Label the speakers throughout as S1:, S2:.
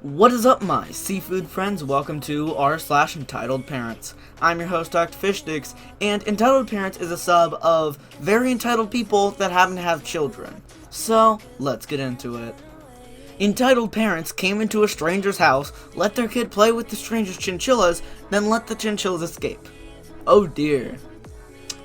S1: What is up, my seafood friends? Welcome to r/Entitled Parents. I'm your host, Dr. Fishsticks, and Entitled Parents is a sub of very entitled people that happen to have children. So, let's get into it. Entitled parents came into a stranger's house, let their kid play with the stranger's chinchillas, then let the chinchillas escape. Oh dear.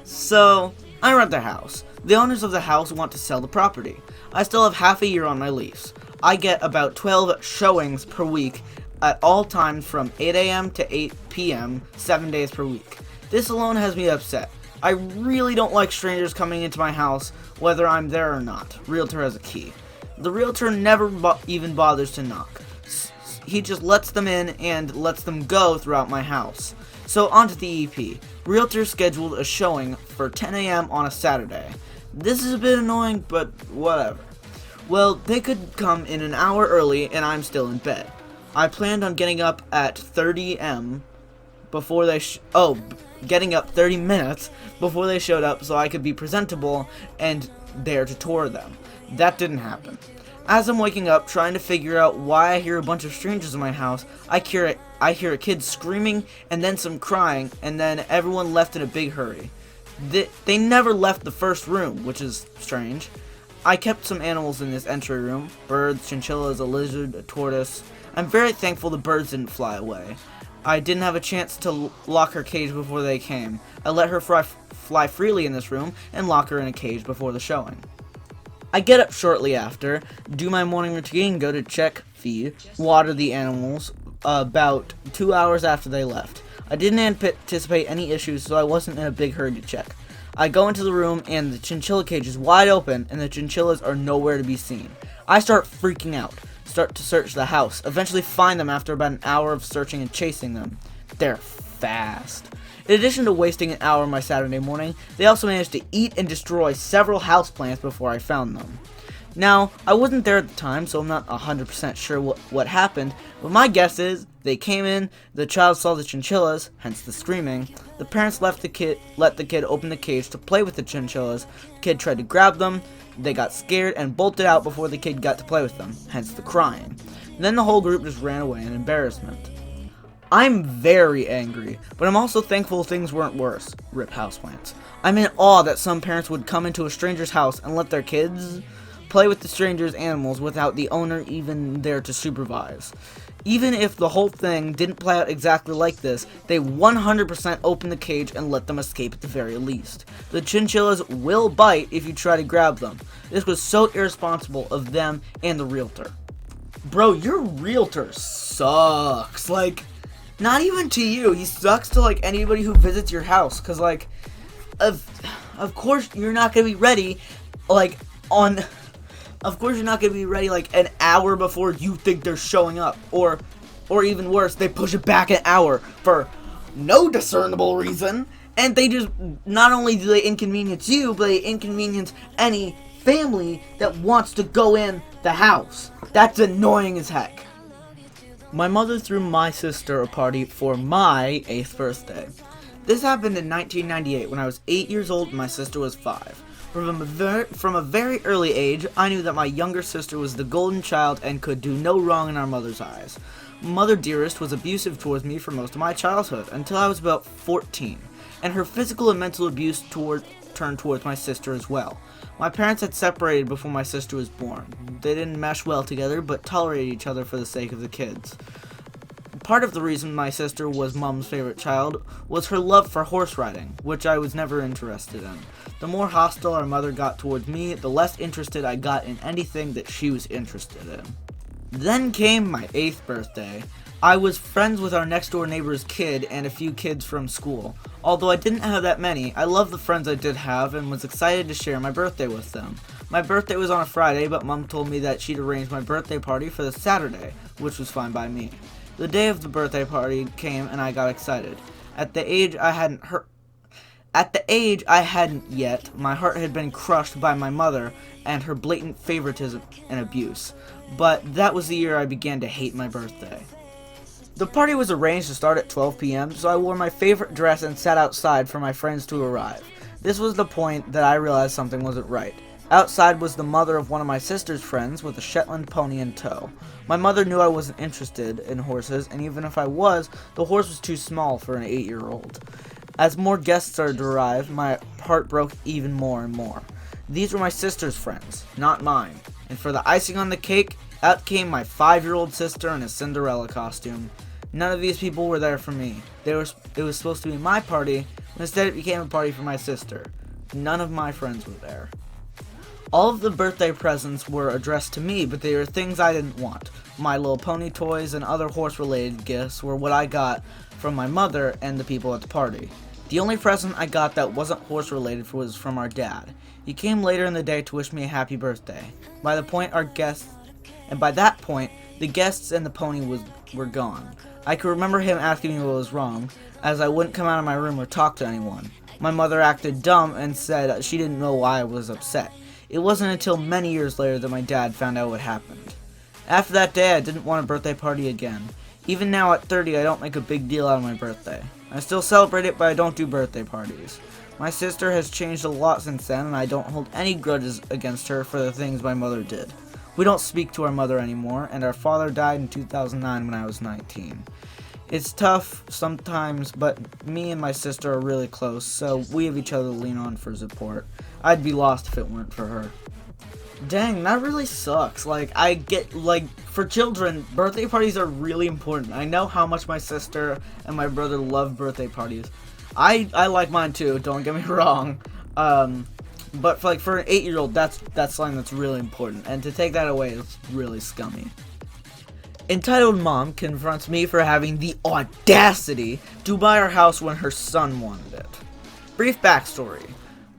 S1: So, I rent their house. The owners of the house want to sell the property. I still have half a year on my lease. I get about 12 showings per week at all times from 8 a.m. to 8 p.m. 7 days per week. This alone has me upset. I really don't like strangers coming into my house, whether I'm there or not. Realtor has a key. The realtor never even bothers to knock. He just lets them in and lets them go throughout my house. So on to the EP. Realtor scheduled a showing for 10 a.m. on a Saturday. This is a bit annoying, but whatever. Well, they could come in an hour early and I'm still in bed. I planned on getting up at 30 a.m. before they getting up 30 minutes before they showed up so I could be presentable and there to tour them. That didn't happen. As I'm waking up trying to figure out why I hear a bunch of strangers in my house, I hear a kid screaming and then some crying, and then everyone left in a big hurry. They never left the first room, which is strange. I kept some animals in this entry room. Birds, chinchillas, a lizard, a tortoise. I'm very thankful the birds didn't fly away. I didn't have a chance to lock her cage before they came. I let her fly freely in this room and lock her in a cage before the showing. I get up shortly after, do my morning routine, go to check, feed, water the animals about 2 hours after they left. I didn't anticipate any issues, so I wasn't in a big hurry to check. I go into the room and the chinchilla cage is wide open and the chinchillas are nowhere to be seen. I start freaking out, start to search the house, eventually find them after about an hour of searching and chasing them. They're fast. In addition to wasting an hour of my Saturday morning, they also managed to eat and destroy several houseplants before I found them. Now, I wasn't there at the time, so I'm not 100% sure what happened, but my guess is they came in, the child saw the chinchillas, hence the screaming. The parents let the kid open the cage to play with the chinchillas. The kid tried to grab them, they got scared and bolted out before the kid got to play with them, hence the crying. Then the whole group just ran away in embarrassment. I'm very angry, but I'm also thankful things weren't worse. Rip houseplants. I'm in awe that some parents would come into a stranger's house and let their kids play with the stranger's animals without the owner even there to supervise. Even if the whole thing didn't play out exactly like this, they 100% opened the cage and let them escape at the very least. The chinchillas will bite if you try to grab them. This was so irresponsible of them and the realtor. Bro, your realtor sucks. Like, not even to you. He sucks to, like, anybody who visits your house. Because, like, of course you're not going to be ready, like, Of course you're not going to be ready, like, an hour before you think they're showing up. Or even worse, they push it back an hour for no discernible reason. And they just, not only do they inconvenience you, but they inconvenience any family that wants to go in the house. That's annoying as heck. My mother threw my sister a party for my 8th birthday. This happened in 1998 when I was 8 years old and my sister was 5. From a very early age, I knew that my younger sister was the golden child and could do no wrong in our mother's eyes. Mother Dearest was abusive towards me for most of my childhood, until I was about 14, and her physical and mental abuse turned towards my sister as well. My parents had separated before my sister was born. They didn't mesh well together, but tolerated each other for the sake of the kids. Part of the reason my sister was Mom's favorite child was her love for horse riding, which I was never interested in. The more hostile our mother got towards me, the less interested I got in anything that she was interested in. Then came my 8th birthday. I was friends with our next door neighbor's kid and a few kids from school. Although I didn't have that many, I loved the friends I did have and was excited to share my birthday with them. My birthday was on a Friday, but Mom told me that she'd arranged my birthday party for the Saturday, which was fine by me. The day of the birthday party came and I got excited. At the age I hadn't yet, my heart had been crushed by my mother and her blatant favoritism and abuse. But that was the year I began to hate my birthday. The party was arranged to start at 12 p.m., so I wore my favorite dress and sat outside for my friends to arrive. This was the point that I realized something wasn't right. Outside was the mother of one of my sister's friends with a Shetland pony in tow. My mother knew I wasn't interested in horses, and even if I was, the horse was too small for an 8-year-old. As more guests started to arrive, my heart broke even more and more. These were my sister's friends, not mine. And for the icing on the cake, out came my 5-year-old sister in a Cinderella costume. None of these people were there for me. It was supposed to be my party, but instead it became a party for my sister. None of my friends were there. All of the birthday presents were addressed to me, but they were things I didn't want. My Little Pony toys and other horse-related gifts were what I got from my mother and the people at the party. The only present I got that wasn't horse-related was from our dad. He came later in the day to wish me a happy birthday. By that point, the guests and the pony were gone. I could remember him asking me what was wrong, as I wouldn't come out of my room or talk to anyone. My mother acted dumb and said she didn't know why I was upset. It wasn't until many years later that my dad found out what happened. After that day, I didn't want a birthday party again. Even now at 30, I don't make a big deal out of my birthday. I still celebrate it, but I don't do birthday parties. My sister has changed a lot since then, and I don't hold any grudges against her for the things my mother did. We don't speak to our mother anymore, and our father died in 2009 when I was 19. It's tough sometimes, but me and my sister are really close, so we have each other to lean on for support. I'd be lost if it weren't for her. Dang, that really sucks. For children, birthday parties are really important. I know how much my sister and my brother love birthday parties. I like mine too, don't get me wrong. But for an 8-year-old, that's something that's really important. And to take that away is really scummy. Entitled mom confronts me for having the audacity to buy our house when her son wanted it. Brief backstory.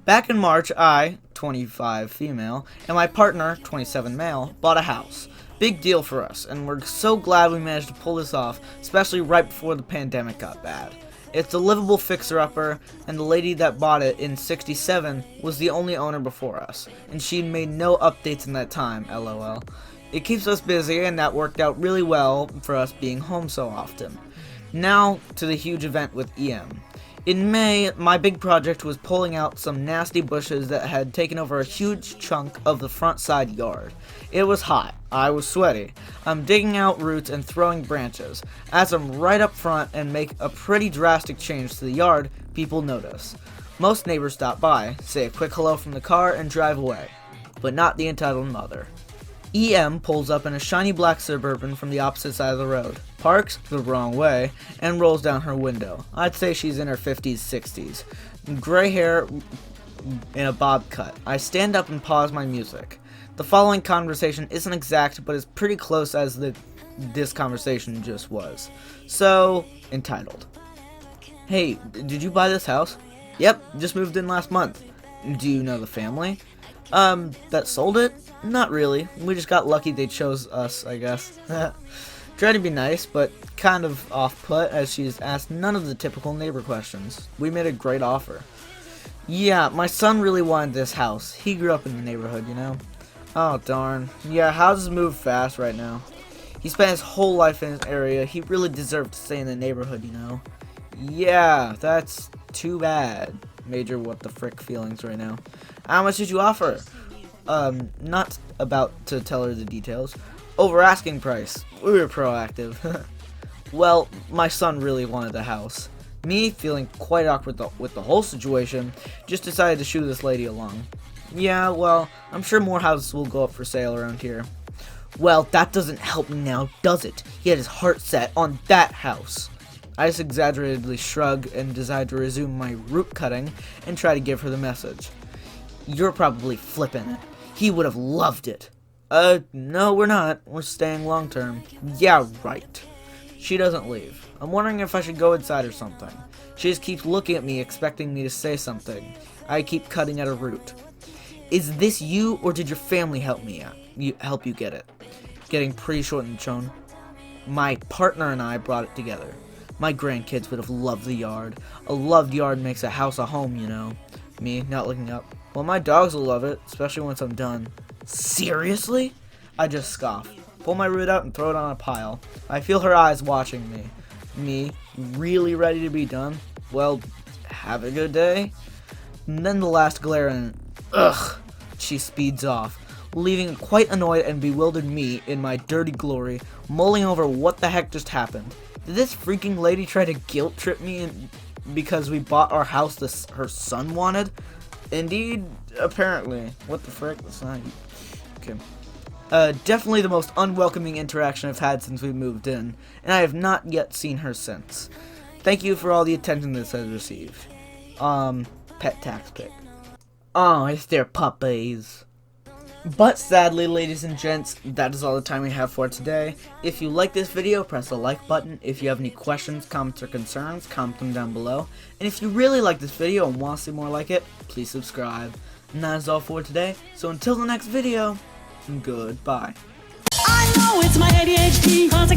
S1: Back in March, I, 25 female, and my partner, 27 male, bought a house. Big deal for us, and we're so glad we managed to pull this off, especially right before the pandemic got bad. It's a livable fixer-upper, and the lady that bought it in '67 was the only owner before us, and she'd made no updates in that time, lol. It keeps us busy, and that worked out really well for us being home so often. Now, to the huge event with EM. In May, my big project was pulling out some nasty bushes that had taken over a huge chunk of the front side yard. It was hot. I was sweaty. I'm digging out roots and throwing branches. As I'm right up front and make a pretty drastic change to the yard, people notice. Most neighbors stop by, say a quick hello from the car, and drive away. But not the entitled mother. EM pulls up in a shiny black Suburban from the opposite side of the road, parks the wrong way, and rolls down her window. I'd say she's in her 50s, 60s. Gray hair in a bob cut. I stand up and pause my music. The following conversation isn't exact, but is pretty close as this conversation just was. So, entitled. Hey, did you buy this house? Yep, just moved in last month. Do you know the family? That sold it? Not really. We just got lucky they chose us, I guess. Trying to be nice, but kind of off-put as she's asked none of the typical neighbor questions. We made a great offer. Yeah, my son really wanted this house. He grew up in the neighborhood, you know? Oh, darn. Yeah, houses move fast right now. He spent his whole life in this area. He really deserved to stay in the neighborhood, you know? Yeah, that's too bad. Major what the frick feelings right now. How much did you offer? Not about to tell her the details. Over asking price. We were proactive. Well, my son really wanted the house. Me, feeling quite awkward with the whole situation, just decided to shoo this lady along. Yeah, well, I'm sure more houses will go up for sale around here. Well, that doesn't help me now, does it? He had his heart set on that house. I just exaggeratedly shrug and decide to resume my root cutting and try to give her the message. You're probably flipping it. He would have loved it. No, we're not. We're staying long term. Yeah, right. She doesn't leave. I'm wondering if I should go inside or something. She just keeps looking at me, expecting me to say something. I keep cutting at her root. Is this you, or did your family help you get it? Getting pretty short and tone. My partner and I brought it together. My grandkids would have loved the yard. A loved yard makes a house a home, you know. Me, not looking up. Well, my dogs will love it, especially once I'm done. Seriously? I just scoff. Pull my root out and throw it on a pile. I feel her eyes watching me. Me, really ready to be done? Well, have a good day. And then the last glare and ugh, she speeds off. leaving quite annoyed and bewildered me in my dirty glory, mulling over what the heck just happened. Did this freaking lady try to guilt trip me because we bought our house her son wanted? Indeed, apparently. What the frick? That's not... Okay. Definitely the most unwelcoming interaction I've had since we moved in, and I have not yet seen her since. Thank you for all the attention this has received. Pet tax pick. Oh, it's their puppies. But sadly, ladies and gents, that is all the time we have for today. If you like this video, press the like button. If you have any questions, comments, or concerns, comment them down below. And if you really like this video and want to see more like it, please subscribe. And that is all for today. So until the next video, goodbye.
S2: I know it's my ADHD, cause